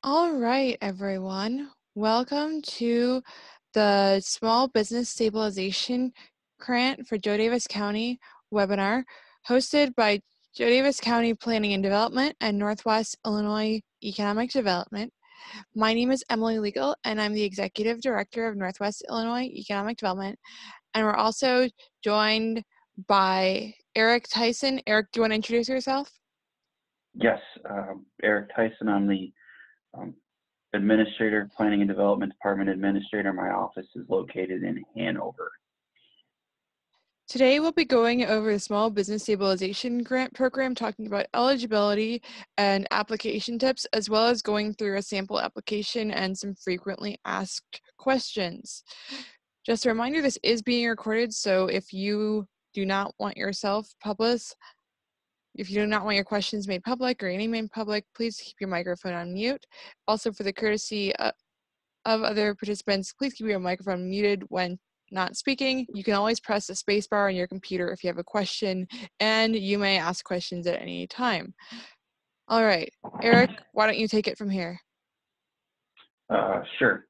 All right, everyone. Welcome to the Small Business Stabilization Grant for Joe Davis County webinar hosted by Joe Davis County Planning and Development and Northwest Illinois Economic Development. My name is Emily Legal, and I'm the Executive Director of Northwest Illinois Economic Development. And we're also joined by Eric Tyson. Eric, do you want to introduce yourself? Yes, Eric Tyson. I'm the Administrator, Planning and Development Department Administrator. My office is located in Hanover. Today we'll be going over the Small Business Stabilization Grant Program, talking about eligibility and application tips, as well as going through a sample application and some frequently asked questions. Just a reminder, this is being recorded, so if you do not want yourself published, if you do not want your questions made public or any made public, please keep your microphone on mute. Also, for the courtesy of other participants, please keep your microphone muted when not speaking. You can always press the space bar on your computer if you have a question, and you may ask questions at any time. All right, Eric, why don't you take it from here? Sure.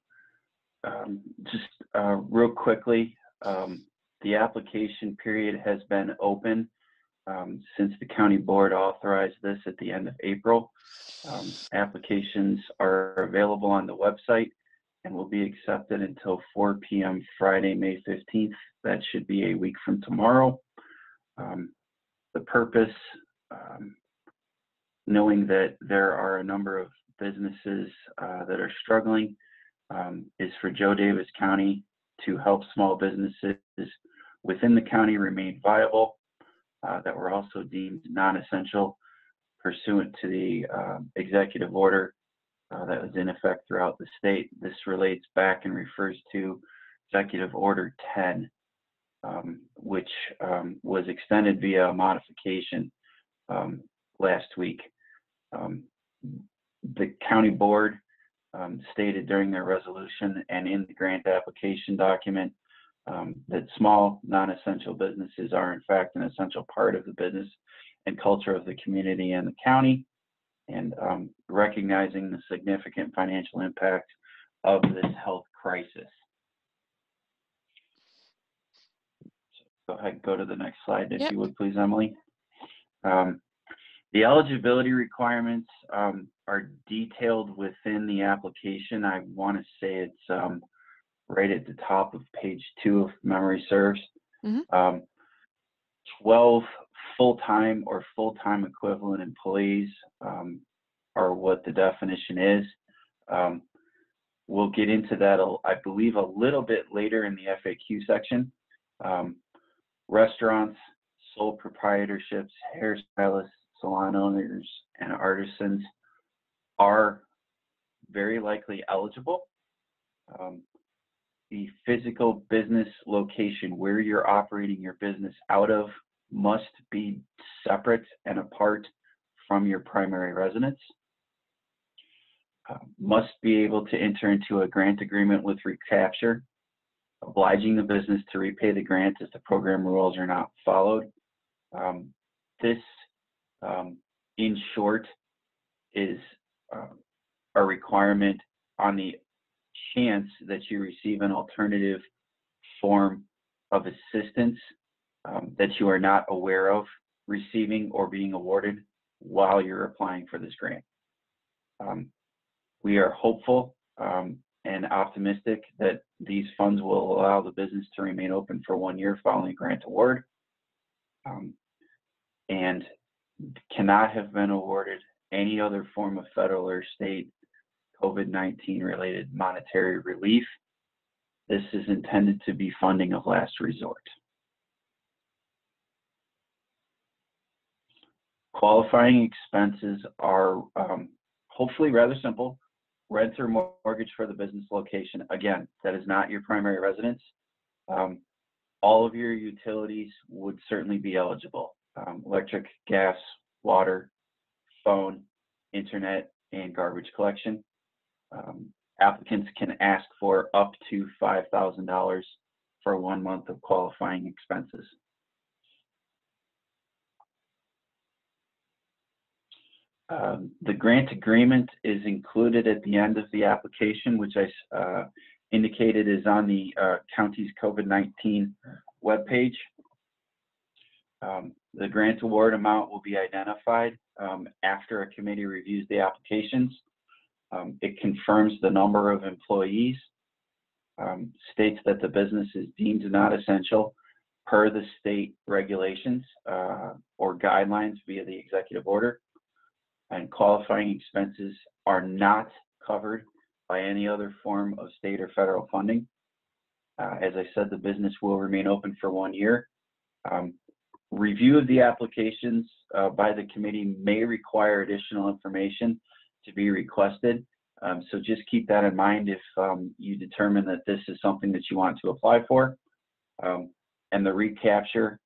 Just real quickly, the application period has been open since the county board authorized this at the end of April. Applications are available on the website and will be accepted until 4 p.m. Friday, May 15th. That should be a week from tomorrow. The purpose, knowing that there are a number of businesses that are struggling, is for Joe Davis County to help small businesses within the county remain viable, that were also deemed non-essential pursuant to the executive order that was in effect throughout the state. This relates back and refers to Executive Order 10, which was extended via a modification last week. The county board stated during their resolution and in the grant application document that small non-essential businesses are in fact an essential part of the business and culture of the community and the county, and recognizing the significant financial impact of this health crisis. So go ahead, go to the next slide, if you would please, Emily. The eligibility requirements are detailed within the application. I want to say it's right at the top of page 2 if memory serves. 12 full-time or full-time equivalent employees are what the definition is. We'll get into that, I believe, a little bit later in the FAQ section. Restaurants, sole proprietorships, hairstylists, salon owners, and artisans are very likely eligible. The physical business location where you're operating your business out of must be separate and apart from your primary residence. Must be able to enter into a grant agreement with recapture, obliging the business to repay the grant if the program rules are not followed. This, in short, is a requirement on the chance that you receive an alternative form of assistance that you are not aware of receiving or being awarded while you're applying for this grant. We are hopeful and optimistic that these funds will allow the business to remain open for 1 year following grant award, and cannot have been awarded any other form of federal or state COVID-19 related monetary relief. This is intended to be funding of last resort. Qualifying expenses are hopefully rather simple. Rent or mortgage for the business location. Again, that is not your primary residence. All of your utilities would certainly be eligible. Electric, gas, water, phone, internet, and garbage collection. Applicants can ask for up to $5,000 for 1 month of qualifying expenses. The grant agreement is included at the end of the application, which I indicated is on the county's COVID-19 webpage. The grant award amount will be identified after a committee reviews the applications. It confirms the number of employees, states that the business is deemed not essential per the state regulations or guidelines via the executive order, and qualifying expenses are not covered by any other form of state or federal funding. As I said, the business will remain open for 1 year. Review of the applications by the committee may require additional information to be requested. So just keep that in mind if you determine that this is something that you want to apply for. And the recapture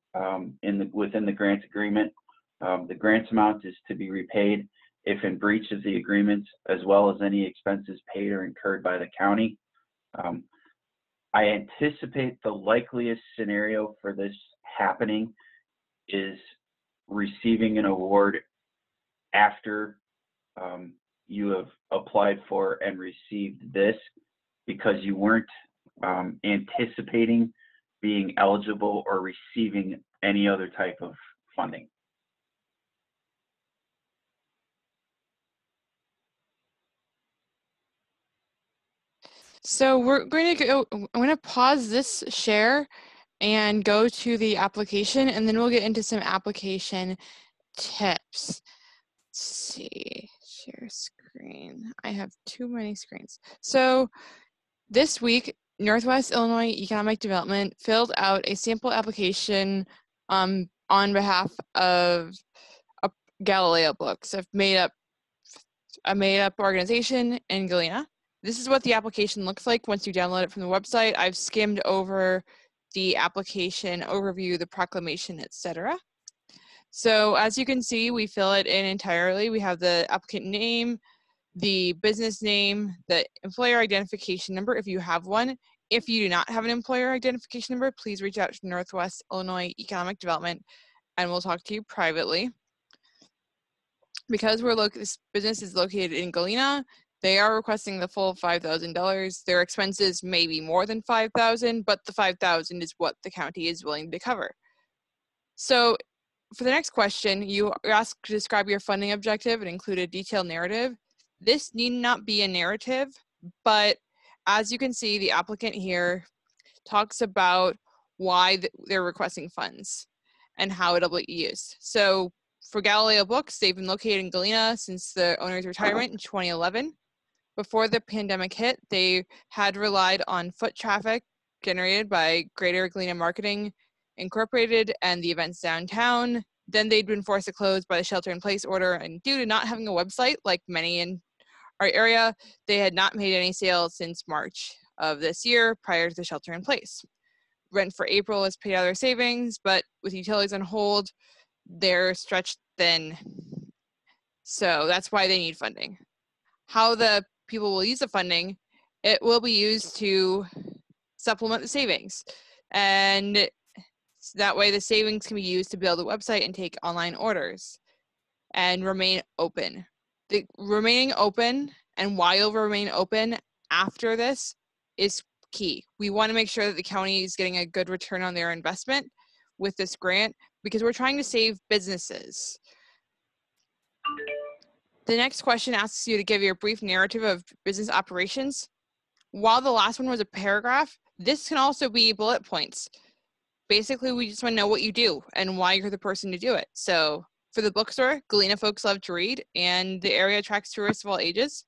within the grant agreement, the grant amount is to be repaid if in breach of the agreement, as well as any expenses paid or incurred by the county. I anticipate the likeliest scenario for this happening is receiving an award after you have applied for and received this, because you weren't anticipating being eligible or receiving any other type of funding. So we're going to go, I'm going to pause this share and go to the application, and then we'll get into some application tips. Let's see, share screen. I have too many screens. So this week, Northwest Illinois Economic Development filled out a sample application on behalf of Galileo Books, a made-up organization in Galena. This is what the application looks like once you download it from the website. I've skimmed over the application overview, the proclamation, etc. So as you can see, we fill it in entirely. We have the applicant name, the business name, the employer identification number if you have one. If you do not have an employer identification number, please reach out to Northwest Illinois Economic Development and we'll talk to you privately. Because this business is located in Galena, they are requesting the full $5,000. Their expenses may be more than $5,000, but the $5,000 is what the county is willing to cover. So for the next question, you are asked to describe your funding objective and include a detailed narrative. This need not be a narrative, but as you can see, the applicant here talks about why they're requesting funds and how it'll be used. So for Galileo Books, they've been located in Galena since the owner's retirement in 2011. Before the pandemic hit, they had relied on foot traffic generated by Greater Galena Marketing Incorporated and the events downtown. Then they'd been forced to close by the shelter-in-place order, and due to not having a website like many in our area, they had not made any sales since March of this year prior to the shelter-in-place. Rent for April is paid out of their savings, but with utilities on hold, they're stretched thin. So that's why they need funding. How the people will use the funding, it will be used to supplement the savings. And that way the savings can be used to build a website and take online orders and remain open. The remaining open and why it'll remain open after this is key. We want to make sure that the county is getting a good return on their investment with this grant because we're trying to save businesses. The next question asks you to give your brief narrative of business operations. While the last one was a paragraph, this can also be bullet points. Basically, we just want to know what you do and why you're the person to do it. So for the bookstore, Galena folks love to read, and the area attracts tourists of all ages.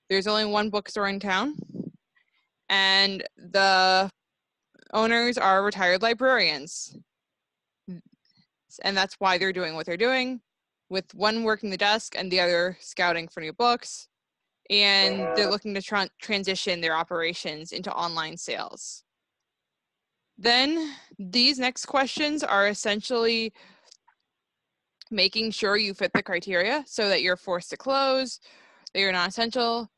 There's only one bookstore in town, and the owners are retired librarians. And that's why they're doing what they're doing, with one working the desk and the other scouting for new books. And they're looking to transition their operations into online sales. Then these next questions are essentially making sure you fit the criteria so that you're forced to close, that you're not essential.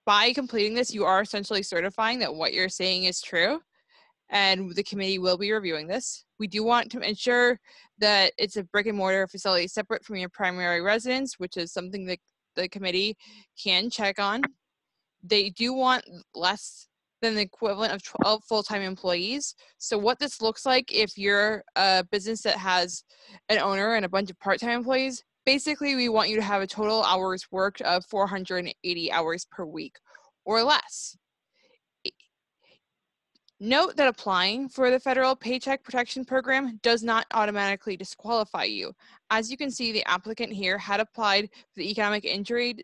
By completing this, you are essentially certifying that what you're saying is true. and the committee will be reviewing this. We do want to ensure that it's a brick and mortar facility separate from your primary residence, which is something that the committee can check on. They do want less than the equivalent of 12 full-time employees. So what this looks like if you're a business that has an owner and a bunch of part-time employees, basically we want you to have a total hours worked of 480 hours per week or less. Note that applying for the federal Paycheck Protection Program does not automatically disqualify you. As you can see, the applicant here had applied for the economic injury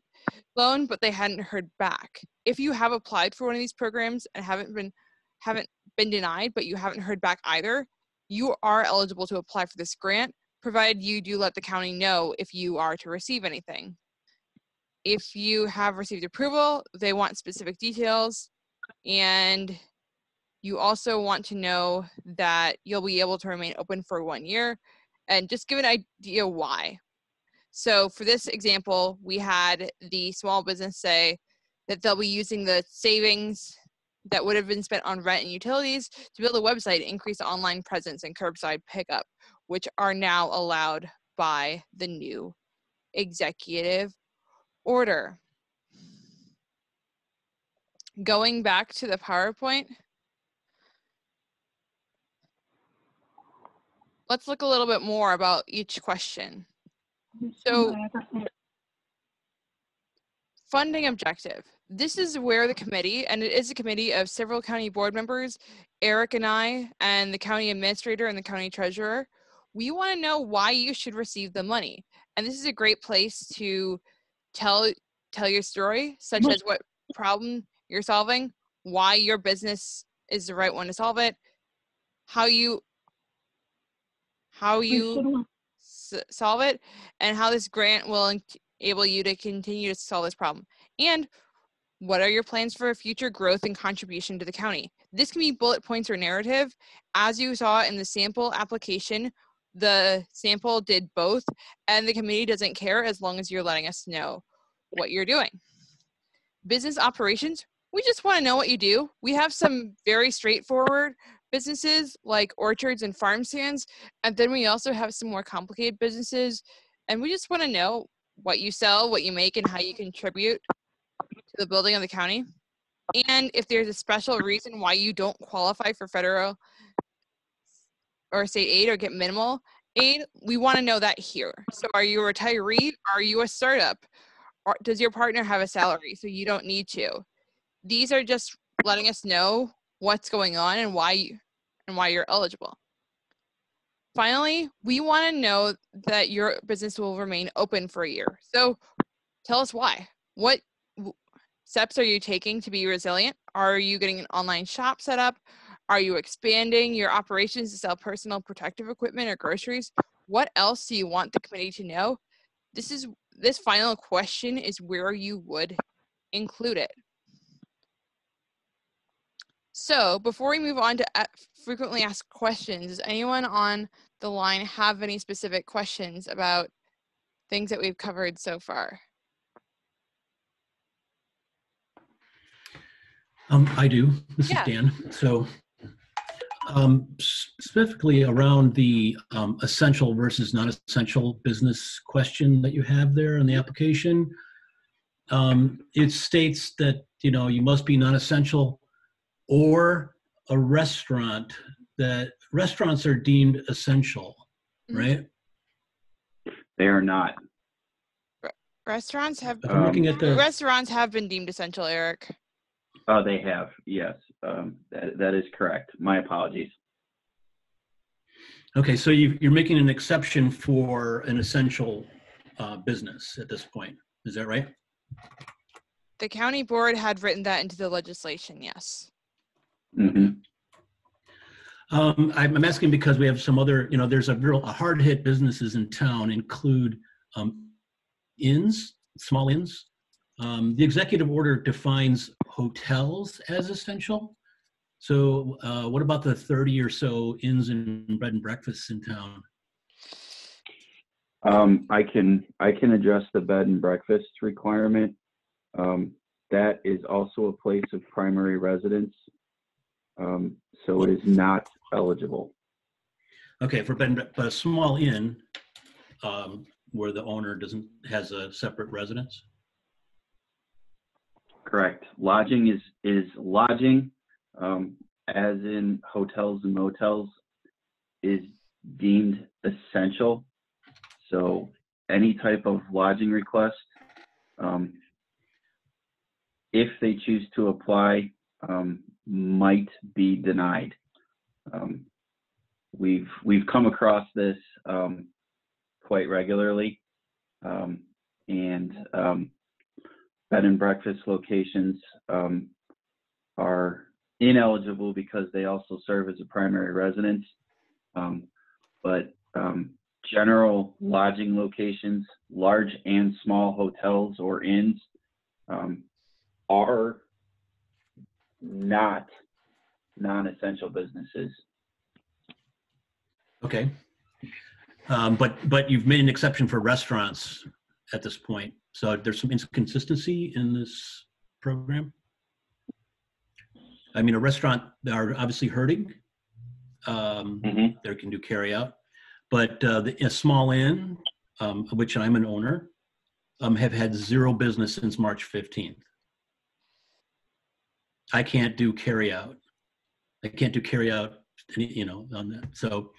loan, but they hadn't heard back. If you have applied for one of these programs and haven't been denied, but you haven't heard back either, you are eligible to apply for this grant, provided you do let the county know if you are to receive anything. If you have received approval, they want specific details, and you also want to know that you'll be able to remain open for 1 year, and just give an idea why. So for this example, we had the small business say that they'll be using the savings that would have been spent on rent and utilities to build a website, increase online presence, and curbside pickup, which are now allowed by the new executive order. Going back to the PowerPoint, let's look a little bit more about each question. So, funding objective. This is where the committee, and it is a committee of several county board members, Eric and I, and the county administrator and the county treasurer, we want to know why you should receive the money. And this is a great place to tell your story, such as what problem you're solving, why your business is the right one to solve it, how you solve it, and how this grant will enable you to continue to solve this problem. And what are your plans for future growth and contribution to the county? This can be bullet points or narrative. As you saw in the sample application, the sample did both, and the committee doesn't care as long as you're letting us know what you're doing. Business operations, we just want to know what you do. We have some very straightforward businesses like orchards and farm stands, and then we also have some more complicated businesses, and we just want to know what you sell, what you make, and how you contribute to the building of the county. And if there's a special reason why you don't qualify for federal or state aid or get minimal aid, we want to know that here. So are you a retiree? Are you a startup? Or does your partner have a salary so you don't need to? These are just letting us know what's going on and why you're eligible. Finally, we want to know that your business will remain open for a year. So tell us why. What steps are you taking to be resilient? Are you getting an online shop set up? Are you expanding your operations to sell personal protective equipment or groceries? What else do you want the committee to know? This final question is where you would include it. So before we move on to frequently asked questions, does anyone on the line have any specific questions about things that we've covered so far? I do. This is Dan. So specifically around the essential versus non-essential business question that you have there in the application, it states that, you must be non-essential or a restaurant, that restaurants are deemed essential, right? They are not. Restaurants have restaurants have been deemed essential, Eric. Oh, they have, yes. That is correct. My apologies. Okay, so you're making an exception for an essential business at this point. Is that right? The county board had written that into the legislation, yes. Mm-hmm. I'm asking because we have some other, there's a hard hit businesses in town include inns, small inns. The executive order defines hotels as essential. So what about the 30 or so inns and bed and breakfasts in town? I can address the bed and breakfast requirement. That is also a place of primary residence. So it is not eligible. Okay, but a small inn where the owner has a separate residence? Correct. Lodging is lodging, as in hotels and motels, is deemed essential. So any type of lodging request, if they choose to apply, might be denied. We've come across this quite regularly, and bed and breakfast locations are ineligible because they also serve as a primary residence. But general lodging locations, large and small hotels or inns, are not non-essential businesses. Okay. But you've made an exception for restaurants at this point. So there's some inconsistency in this program. I mean, a restaurant, they are obviously hurting. They can do carry out, but a small inn, which I'm an owner, have had zero business since March 15th. I can't do carry out. I can't do carry out, on that. So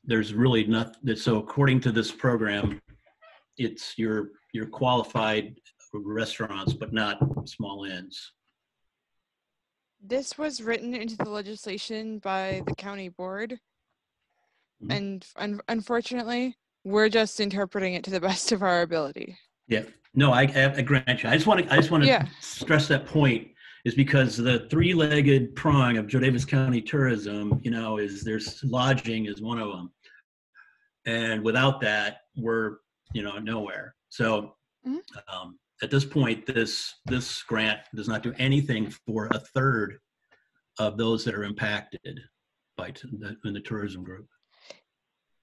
there's really nothing. So according to this program, it's you're qualified restaurants, but not small inns. This was written into the legislation by the county board, and unfortunately, we're just interpreting it to the best of our ability. Yeah, no, I grant you. I just want to stress that point, is because the three-legged prong of Daviess County tourism, is there's lodging is one of them, and without that, we're nowhere. So at this point, this grant does not do anything for a third of those that are impacted in the tourism group.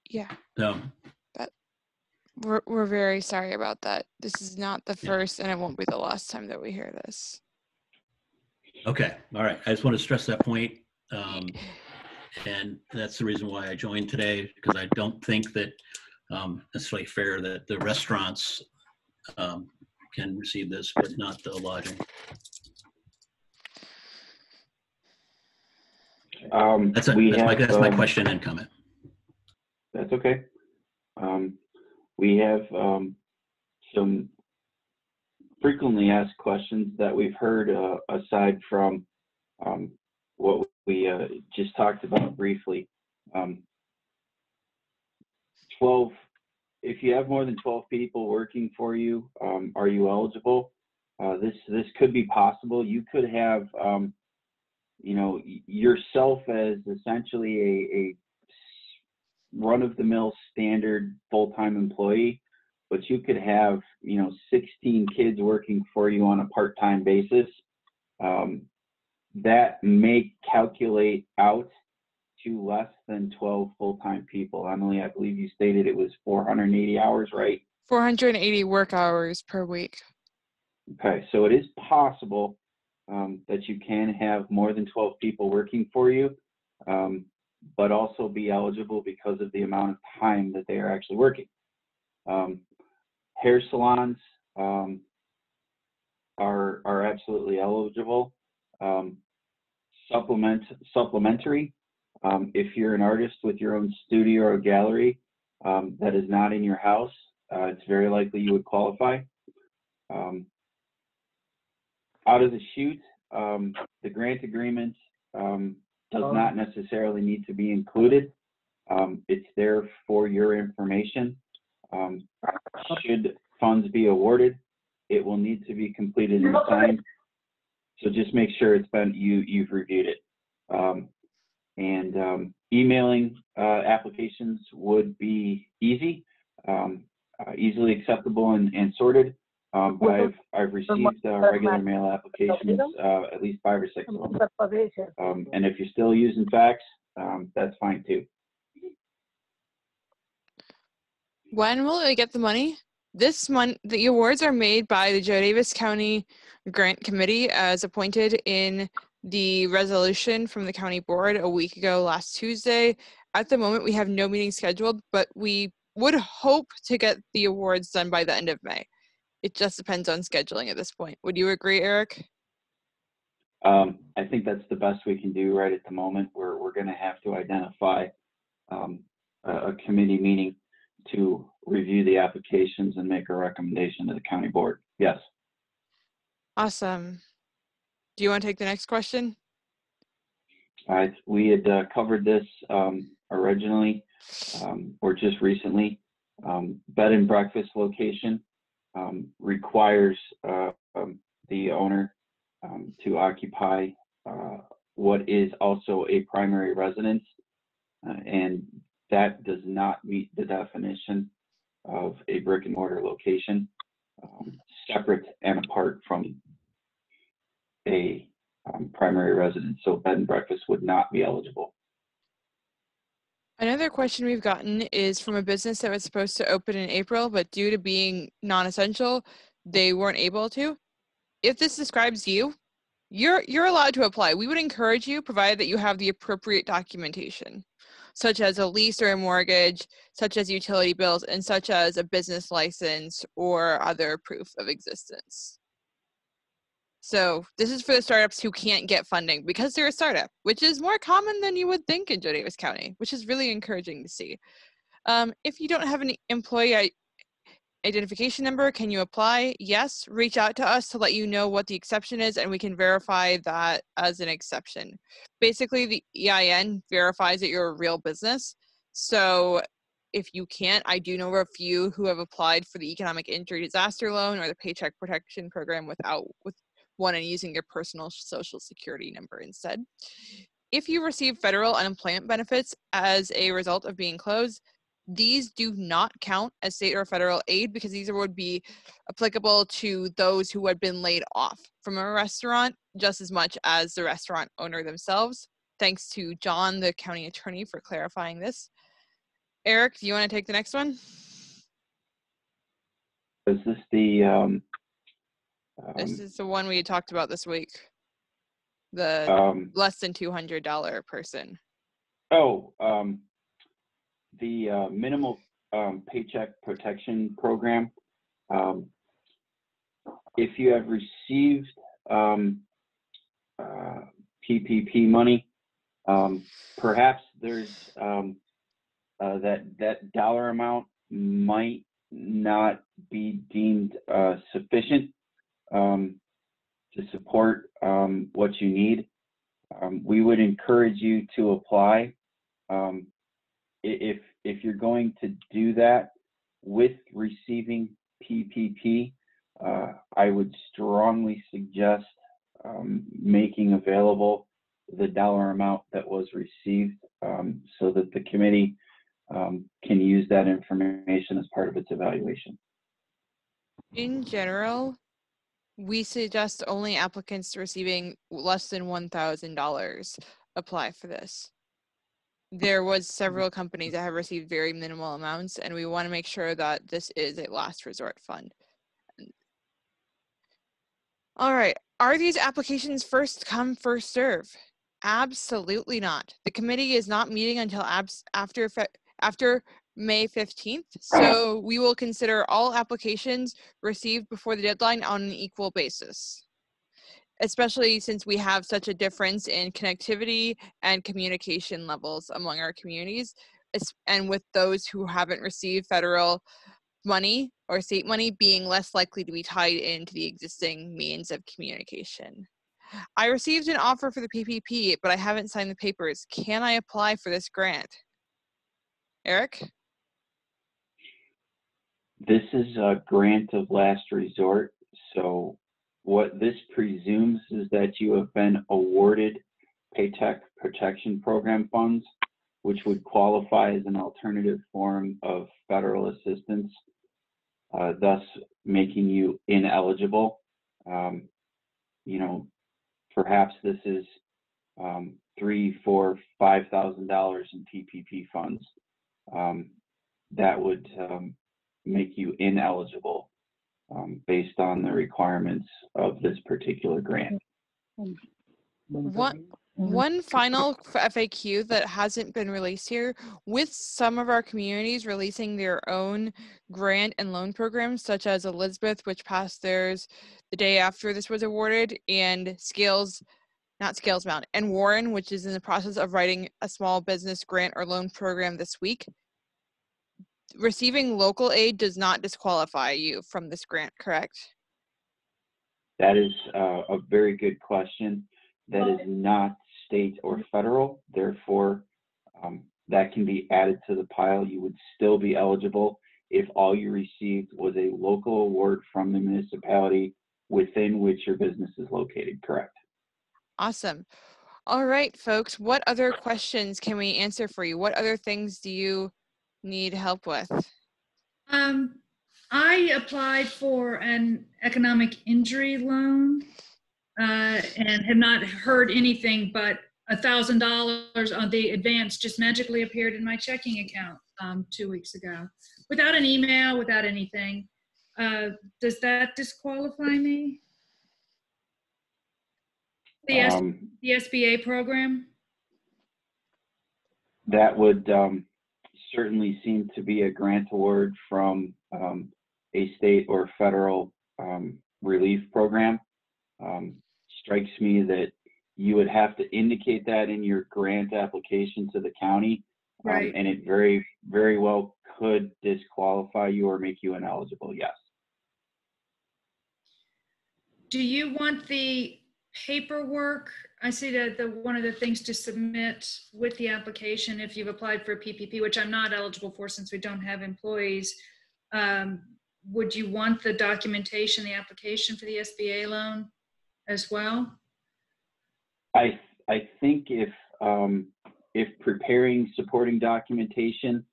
Yeah. So we're very sorry about that. This is not the first, and it won't be the last time that we hear this. Okay. All right. I just want to stress that point. And that's the reason why I joined today, because I don't think that necessarily fair that the restaurants can receive this, but not the lodging. That's my question and comment. That's okay. We have some frequently asked questions that we've heard aside from what we just talked about briefly. 12, if you have more than 12 people working for you, are you eligible? This could be possible. You could have yourself as essentially a run-of-the-mill standard full-time employee, but you could have 16 kids working for you on a part-time basis. That may calculate out to less than 12 full-time people. Emily, I believe you stated it was 480 hours, right? 480 work hours per week. Okay, so it is possible that you can have more than 12 people working for you, but also be eligible because of the amount of time that they are actually working. Hair salons are absolutely eligible. Supplementary, if you're an artist with your own studio or gallery that is not in your house, it's very likely you would qualify. Out of the chute, the grant agreement does not necessarily need to be included. It's there for your information. Should funds be awarded, it will need to be completed and signed. So just make sure you've reviewed it. Emailing applications would be easy, easily acceptable and sorted. I've received regular mail applications, at least 5 or 6 of them. And if you're still using fax, that's fine too. When will I get the money? This month, the awards are made by the Joe Davis County Grant Committee as appointed in the resolution from the county board a week ago last Tuesday. At the moment, we have no meeting scheduled, but we would hope to get the awards done by the end of May. It just depends on scheduling at this point. Would you agree, Eric? I think that's the best we can do right at the moment. We're going to have to identify a committee meeting to review the applications and make a recommendation to the county board. Yes. Awesome. Do you want to take the next question? We had covered this originally or just recently. Bed and breakfast location requires the owner to occupy what is also a primary residence, and that does not meet the definition of a brick and mortar location, separate and apart from a primary residence. So bed and breakfast would not be eligible. Another question we've gotten is from a business that was supposed to open in April, but due to being non-essential, they weren't able to. If this describes you, you're allowed to apply. We would encourage you, provided that you have the appropriate documentation, such as a lease or a mortgage, such as utility bills, and such as a business license or other proof of existence. So this is for the startups who can't get funding because they're a startup, which is more common than you would think in Joe Davis County, which is really encouraging to see. If you don't have an employee identification number, can you apply? Yes, reach out to us to let you know what the exception is, and we can verify that as an exception. Basically, the EIN verifies that you're a real business. So if you can't, I do know of a few who have applied for the economic injury disaster loan or the paycheck protection program with one and using your personal social security number instead. If you receive federal unemployment benefits as a result of being closed, these do not count as state or federal aid because these would be applicable to those who had been laid off from a restaurant just as much as the restaurant owner themselves. Thanks to John, the county attorney, for clarifying this. Eric, do you want to take the next one? Is this the this is the one we talked about this week. The less than $200 person. Oh, the minimal paycheck protection program. If you have received PPP money, perhaps there's that dollar amount might not be deemed sufficient to support what you need. We would encourage you to apply. If you're going to do that with receiving PPP, I would strongly suggest making available the dollar amount that was received so that the committee can use that information as part of its evaluation. In general, we suggest only applicants receiving less than $1,000 apply for this. There was several companies that have received very minimal amounts, and we want to make sure that this is a last resort fund. All right, are these applications first come, first serve? Absolutely not. The committee is not meeting until after May 15th, so we will consider all applications received before the deadline on an equal basis, especially since we have such a difference in connectivity and communication levels among our communities, and with those who haven't received federal money or state money being less likely to be tied into the existing means of communication. I received an offer for the PPP, but I haven't signed the papers. Can I apply for this grant? Eric? This is a grant of last resort. So what this presumes is that you have been awarded Paycheck Protection Program funds, which would qualify as an alternative form of federal assistance, thus making you ineligible. Perhaps this is $3,000, $4,000, $5,000 in PPP funds. That would make you ineligible based on the requirements of this particular grant. One final FAQ that hasn't been released here, with some of our communities releasing their own grant and loan programs, such as Elizabeth, which passed theirs the day after this was awarded, and and Warren, which is in the process of writing a small business grant or loan program this week. Receiving local aid does not disqualify you from this grant, correct? That is a very good question. That is not state or federal. Therefore, that can be added to the pile. You would still be eligible if all you received was a local award from the municipality within which your business is located, correct? Awesome. All right, folks, what other questions can we answer for you? What other things do you need help with? I applied for an economic injury loan and have not heard anything, but $1,000 on the advance just magically appeared in my checking account 2 weeks ago without an email, without anything. Does that disqualify me? The SBA program? That would certainly seem to be a grant award from a state or federal relief program. Strikes me that you would have to indicate that in your grant application to the county, Right. And it very, very well could disqualify you or make you ineligible, yes. Do you want the paperwork? I see that one of the things to submit with the application, if you've applied for a PPP, which I'm not eligible for since we don't have employees, would you want the documentation, the application for the SBA loan as well? I think if preparing supporting documentation,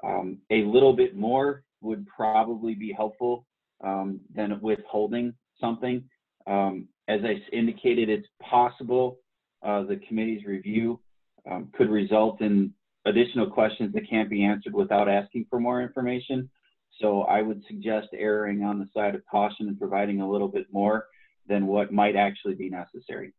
a little bit more would probably be helpful than withholding something. As I indicated, it's possible the committee's review could result in additional questions that can't be answered without asking for more information. So I would suggest erring on the side of caution and providing a little bit more than what might actually be necessary.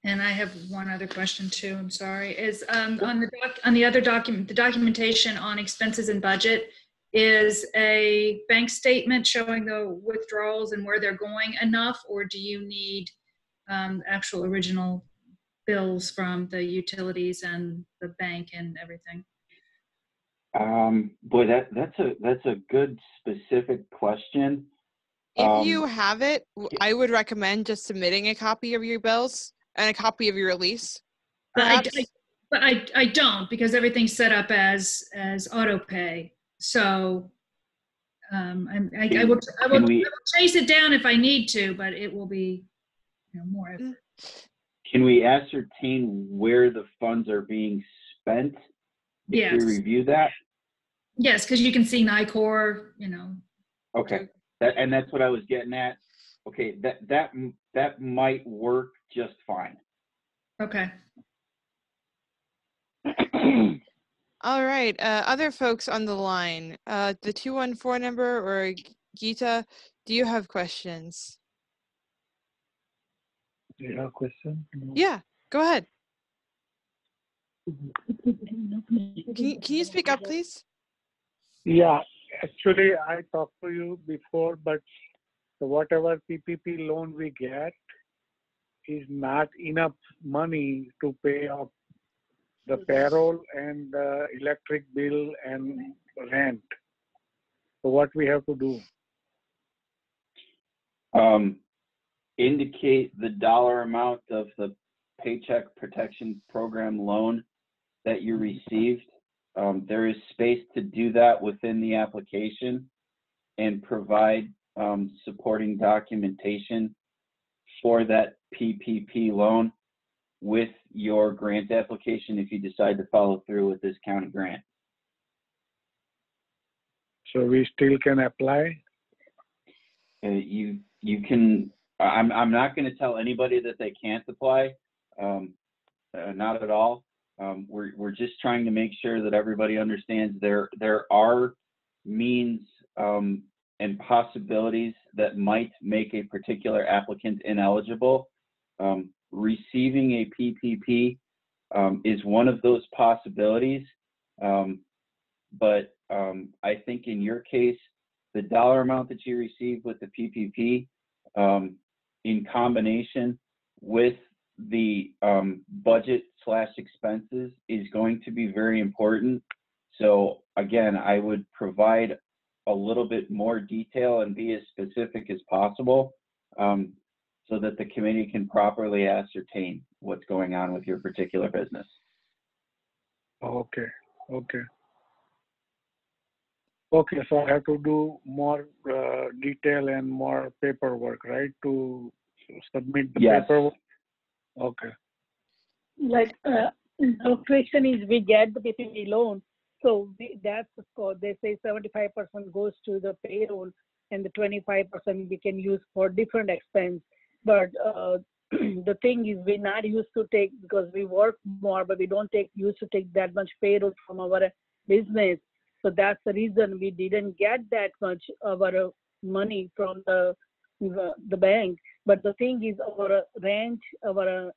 And I have one other question too, I'm sorry, is on the other document, the documentation on expenses and budget, is a bank statement showing the withdrawals and where they're going enough, or do you need actual original bills from the utilities and the bank and everything? Boy, that's a good specific question. If you have it, I would recommend just submitting a copy of your bills and a copy of your lease. But I don't, because everything's set up as auto pay. So I will chase it down if I need to, but it will be more effort. Can we ascertain where the funds are being spent if Yes. we review that? Yes, because you can see NICOR, Okay, and that's what I was getting at. Okay, that might work just fine. Okay. All right, other folks on the line, the 214 number or Geeta, do you have questions? Do you have a question? Yeah, go ahead. Can you speak up, please? Yeah, actually, I talked to you before, but whatever PPP loan we get is not enough money to pay off the payroll and the electric bill and rent. So what we have to do? Indicate the dollar amount of the Paycheck Protection Program loan that you received. There is space to do that within the application and provide supporting documentation for that PPP loan with your grant application if you decide to follow through with this county grant. So we still can apply? You can, I'm not going to tell anybody that they can't apply, not at all. We're just trying to make sure that everybody understands there are means and possibilities that might make a particular applicant ineligible. Receiving a PPP is one of those possibilities, but I think in your case, the dollar amount that you receive with the PPP in combination with the budget/expenses is going to be very important. So again, I would provide a little bit more detail and be as specific as possible so that the committee can properly ascertain what's going on with your particular business. Okay, okay. Okay, so I have to do more detail and more paperwork, right, to submit the Yes. paperwork? Okay. Like the question is, we get the PPP loan, so that's the score. They say 75% goes to the payroll, and the 25% we can use for different expense. But the thing is, we're not used to take, because we work more, but we don't used to take that much payroll from our business. So that's the reason we didn't get that much of our money from the bank. But the thing is, our rent, the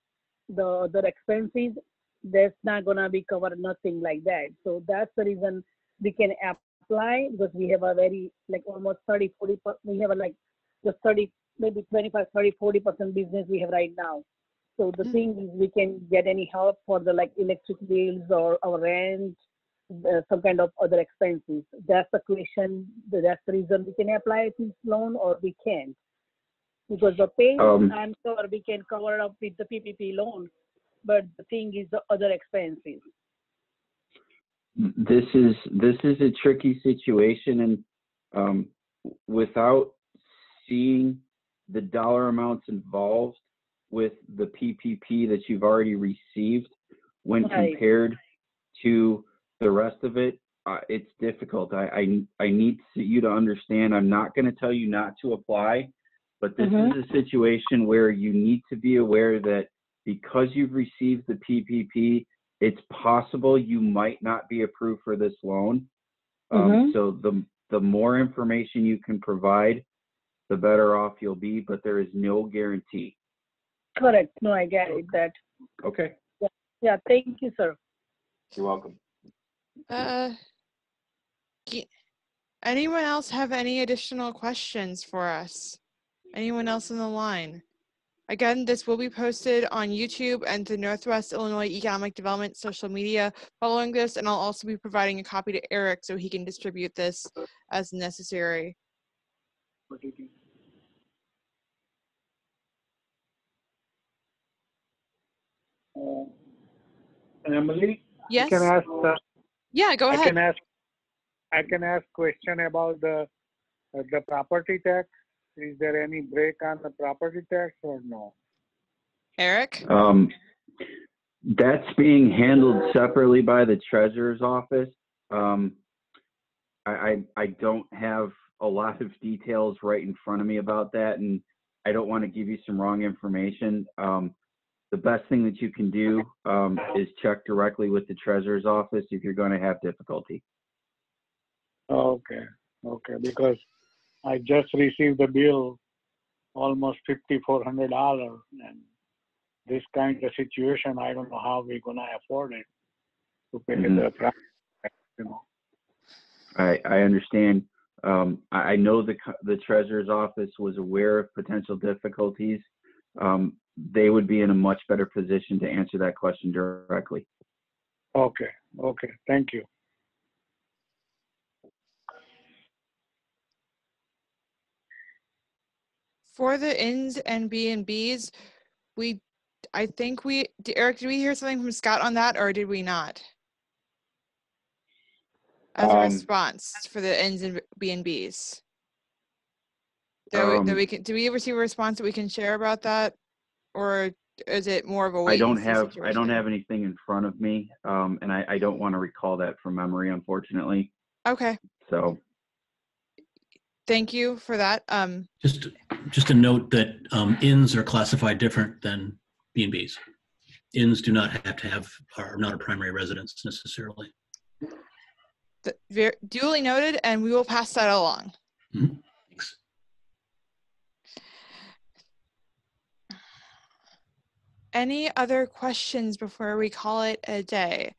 other expenses, that's not gonna be covered, nothing like that. So that's the reason we can apply, because we have a very, like, almost 30-40%, we have just 30, maybe 25, 30, 40% business we have right now. So the thing is, we can get any help for the electric bills or our rent, some kind of other expenses. That's the question. That's the reason we can apply this loan, or we can't. Because the pay, I'm sure we can cover up with the PPP loan, but the thing is the other expenses. This is a tricky situation, and without seeing the dollar amounts involved with the PPP that you've already received, when compared to the rest of it, it's difficult. I need you to understand, I'm not going to tell you not to apply, but this is a situation where you need to be aware that because you've received the PPP, it's possible you might not be approved for this loan. So the more information you can provide, the better off you'll be, but there is no guarantee. Correct. No, I get it. That. Okay. Yeah. Thank you, sir. You're welcome. Anyone else have any additional questions for us? Anyone else on the line? Again, this will be posted on YouTube and the Northwest Illinois Economic Development social media following this, and I'll also be providing a copy to Eric so he can distribute this as necessary. Emily? Yes? I can ask, yeah, go ahead. I can ask question about the property tax. Is there any break on the property tax or no? Eric? That's being handled separately by the treasurer's office. I don't have a lot of details right in front of me about that, and I don't want to give you some wrong information. The best thing that you can do is check directly with the treasurer's office if you're going to have difficulty. Okay, because I just received the bill, almost $5,400, and this kind of situation, I don't know how we're gonna afford it to pay the price. I understand. I know the treasurer's office was aware of potential difficulties. They would be in a much better position to answer that question directly. Okay, thank you. For the inns and B&Bs, Eric, did we hear something from Scott on that, or did we not? As a response for the inns and B&Bs. Do we receive a response that we can share about that, or is it more of a wait and see situation? I don't have anything in front of me, and I don't want to recall that from memory, unfortunately. Okay. So. Thank you for that. Just a note that inns are classified different than B&Bs. Inns do not are not a primary residence necessarily. Duly noted, and we will pass that along. Mhm. Thanks. Any other questions before we call it a day?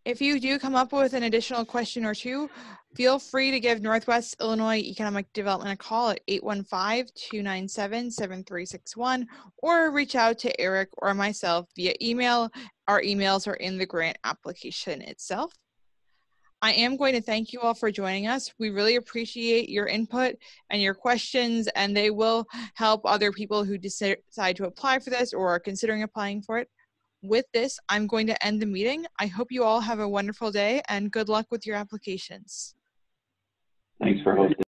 If you do come up with an additional question or two, feel free to give Northwest Illinois Economic Development a call at 815-297-7361 or reach out to Eric or myself via email. Our emails are in the grant application itself. I am going to thank you all for joining us. We really appreciate your input and your questions, and they will help other people who decide to apply for this or are considering applying for it. With this, I'm going to end the meeting. I hope you all have a wonderful day and good luck with your applications. Thanks for hosting.